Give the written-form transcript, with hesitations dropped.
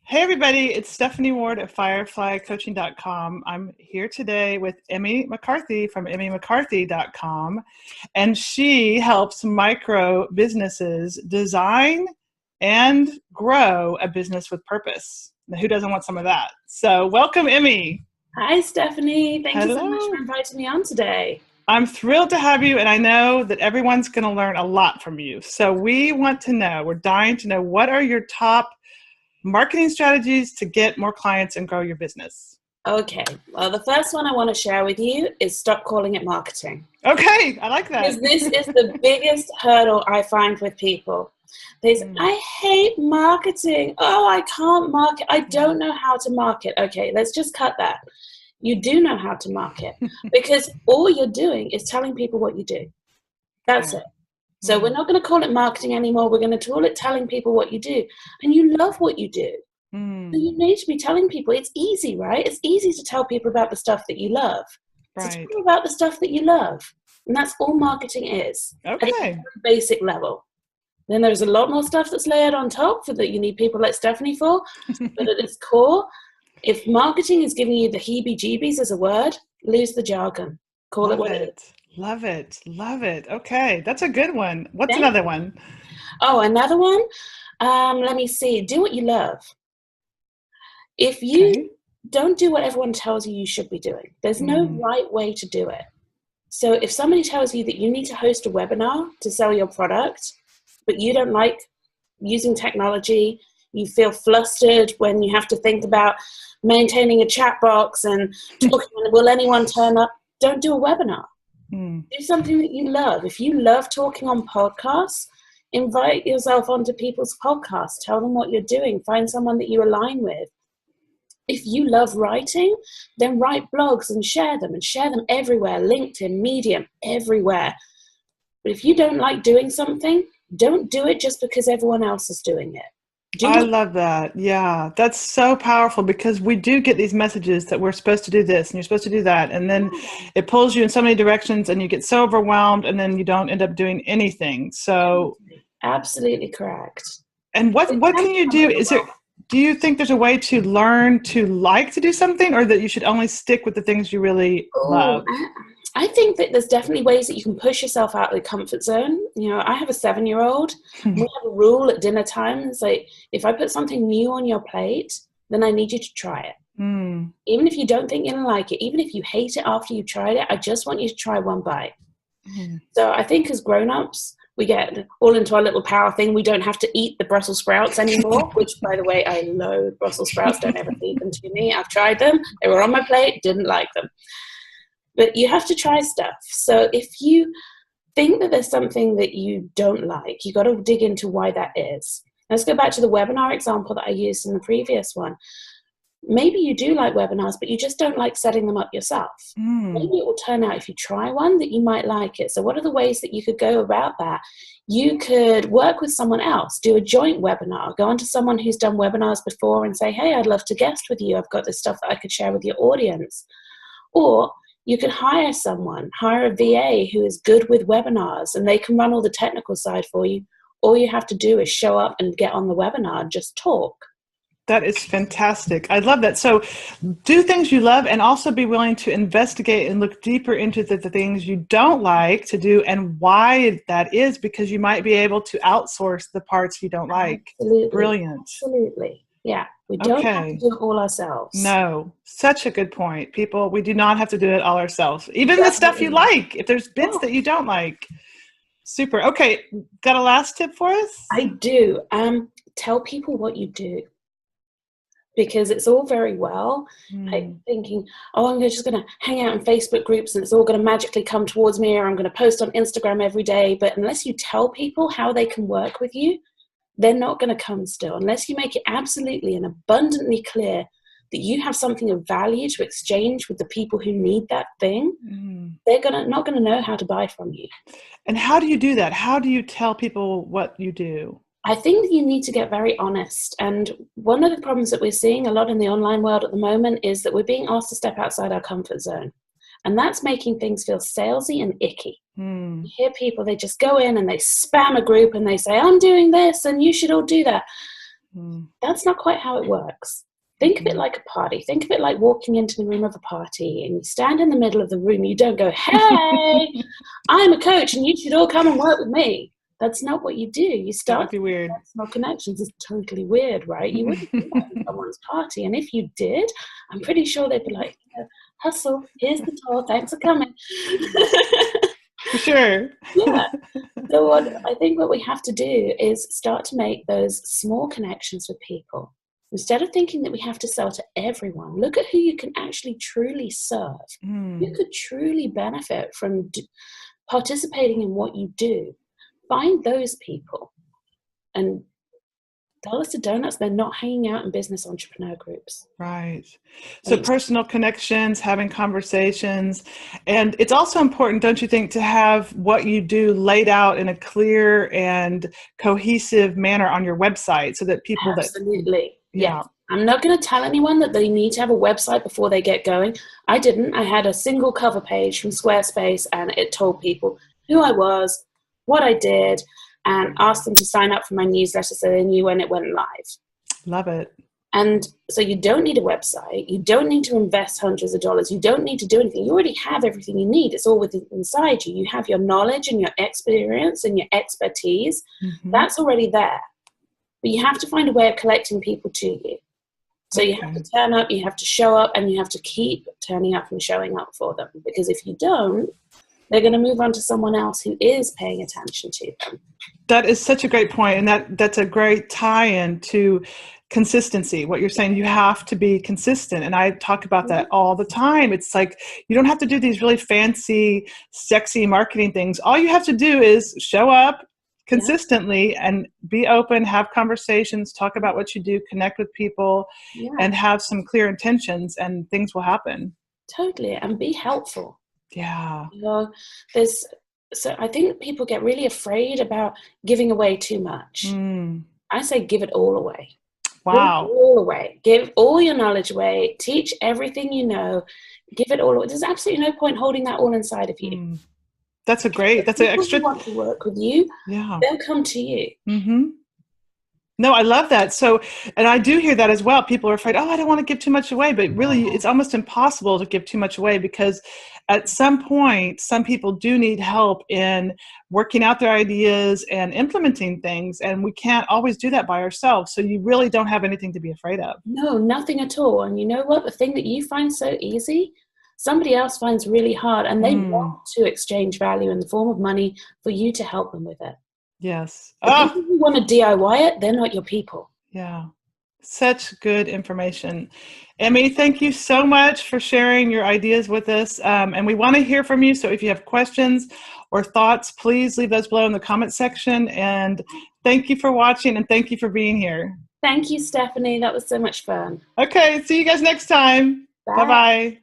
Hey everybody, it's Stephanie Ward at fireflycoaching.com. I'm here today with Emmy McCarthy from emmymccarthy.com, and she helps micro businesses design and grow a business with purpose. Now, who doesn't want some of that? So welcome, Emmy. Hi, Stephanie. Thank you so much Hello. for inviting me on today. I'm thrilled to have you, and I know that everyone's going to learn a lot from you. So we want to know, we're dying to know, what are your top marketing strategies to get more clients and grow your business? Okay, well, the first one I want to share with you is stop calling it marketing. Okay, I like that. Because this is the biggest hurdle I find with people. They say, I hate marketing. Oh, I can't market. I don't know how to market. Okay, let's just cut that. You do know how to market because all you're doing is telling people what you do. That's it. So we're not going to call it marketing anymore. We're going to call it telling people what you do. And you love what you do. So you need to be telling people. It's easy, right? It's easy to tell people about the stuff that you love. Right. So tell them about the stuff that you love. And that's all marketing is. Okay. At a very basic level. Then there's a lot more stuff that's layered on top for that you need people like Stephanie for. But at its core, if marketing is giving you the heebie-jeebies as a word, lose the jargon. Call it what it is. Love it. Love it. Okay. That's a good one. What's another one? Oh, another one? Let me see. Do what you love. If you don't do what everyone tells you should be doing, there's no right way to do it. So if somebody tells you that you need to host a webinar to sell your product, but you don't like using technology, you feel flustered when you have to think about maintaining a chat box and talking, will anyone turn up? Don't do a webinar. Do something that you love. If you love talking on podcasts, invite yourself onto people's podcasts. Tell them what you're doing. Find someone that you align with. If you love writing, then write blogs and share them everywhere. LinkedIn, Medium, everywhere. But if you don't like doing something, don't do it just because everyone else is doing it. I love that. Yeah, that's so powerful because we do get these messages that we're supposed to do this and you're supposed to do that. And then it pulls you in so many directions and you get so overwhelmed and then you don't end up doing anything. So absolutely correct. And what can you do? Do you think there's a way to learn to like to do something, or that you should only stick with the things you really love? I think that there's definitely ways that you can push yourself out of the comfort zone. You know, I have a 7-year-old. We have a rule at dinner time. It's like, if I put something new on your plate, then I need you to try it. Even if you don't think you're going to like it, even if you hate it after you tried it, I just want you to try one bite. So I think as grown-ups, we get all into our little power thing. We don't have to eat the Brussels sprouts anymore, which, by the way, I loathe Brussels sprouts. Don't ever feed them to me. I've tried them. They were on my plate. Didn't like them. But you have to try stuff. So if you think that there's something that you don't like, you got to dig into why that is. Let's go back to the webinar example that I used in the previous one. Maybe you do like webinars, but you just don't like setting them up yourself. Maybe it will turn out, if you try one, that you might like it. So what are the ways that you could go about that? You could work with someone else, do a joint webinar, go on to someone who's done webinars before and say, hey, I'd love to guest with you. I've got this stuff that I could share with your audience. Or you could hire a VA who is good with webinars and they can run all the technical side for you. All you have to do is show up and get on the webinar and just talk. That is fantastic. I love that. So do things you love and also be willing to investigate and look deeper into the things you don't like to do and why that is, because you might be able to outsource the parts you don't like. Absolutely. Brilliant. Absolutely. Yeah. We don't have to do it all ourselves. No, such a good point. People, we do not have to do it all ourselves. Even the stuff you like, if there's bits that you don't like. Super. Okay. Got a last tip for us? I do. Tell people what you do. Because it's all very well like thinking, oh, I'm just going to hang out in Facebook groups and it's all going to magically come towards me, or I'm going to post on Instagram every day. But unless you tell people how they can work with you, they're not going to come still. Unless you make it absolutely and abundantly clear that you have something of value to exchange with the people who need that thing, they're not going to know how to buy from you. And how do you do that? How do you tell people what you do? I think that you need to get very honest. And one of the problems that we're seeing a lot in the online world at the moment is that we're being asked to step outside our comfort zone. And that's making things feel salesy and icky. You hear people, they just go in and they spam a group and they say, I'm doing this and you should all do that. That's not quite how it works. Think of it like a party. Think of it like walking into the room of a party, and you stand in the middle of the room. You don't go, "Hey, I'm a coach and you should all come and work with me." That's not what you do. You start That would be weird. personal connections. It's totally weird, right? You wouldn't do that in someone's party. And if you did, I'm pretty sure they'd be like, "Hustle, here's the tour, thanks for coming." For sure. Yeah. So what we have to do is start to make those small connections with people. Instead of thinking that we have to sell to everyone, look at who you can actually truly serve. You could truly benefit from participating in what you do. Find those people and dollars to donuts, they're not hanging out in business entrepreneur groups. Right. So personal connections, having conversations. And it's also important, don't you think, to have what you do laid out in a clear and cohesive manner on your website so that people Absolutely. Yeah. I'm not going to tell anyone that they need to have a website before they get going. I didn't. I had a single cover page from Squarespace, and it told people who I was, what I did, and asked them to sign up for my newsletter so they knew when it went live. Love it. And so you don't need a website. You don't need to invest hundreds of dollars. You don't need to do anything. You already have everything you need. It's all within inside you. You have your knowledge and your experience and your expertise. That's already there. But you have to find a way of collecting people to you. So you have to turn up, you have to show up, and you have to keep turning up and showing up for them. Because if you don't, they're going to move on to someone else who is paying attention to them. That is such a great point, and that's a great tie-in to consistency. What you're saying, you have to be consistent, and I talk about that all the time. It's like you don't have to do these really fancy, sexy marketing things. All you have to do is show up consistently and be open, have conversations, talk about what you do, connect with people, and have some clear intentions, and things will happen. Totally, and be helpful. Yeah. You know, so I think people get really afraid about giving away too much. I say give it all away. Wow. Give it all away. Give all your knowledge away. Teach everything you know. Give it all away. There's absolutely no point holding that all inside of you. That's an extra. Who want to work with you, they'll come to you. No, I love that. So, and I do hear that as well. People are afraid, I don't want to give too much away, but really it's almost impossible to give too much away because at some point, some people do need help in working out their ideas and implementing things. And we can't always do that by ourselves. So you really don't have anything to be afraid of. No, nothing at all. And you know what? The thing that you find so easy, somebody else finds really hard, and they want to exchange value in the form of money for you to help them with it. Yes. The people who want to DIY it, they're not your people. Yeah. Such good information. Emmy, thank you so much for sharing your ideas with us. And we want to hear from you. So if you have questions or thoughts, please leave those below in the comment section. And thank you for watching, and thank you for being here. Thank you, Stephanie. That was so much fun. Okay. See you guys next time. Bye-bye.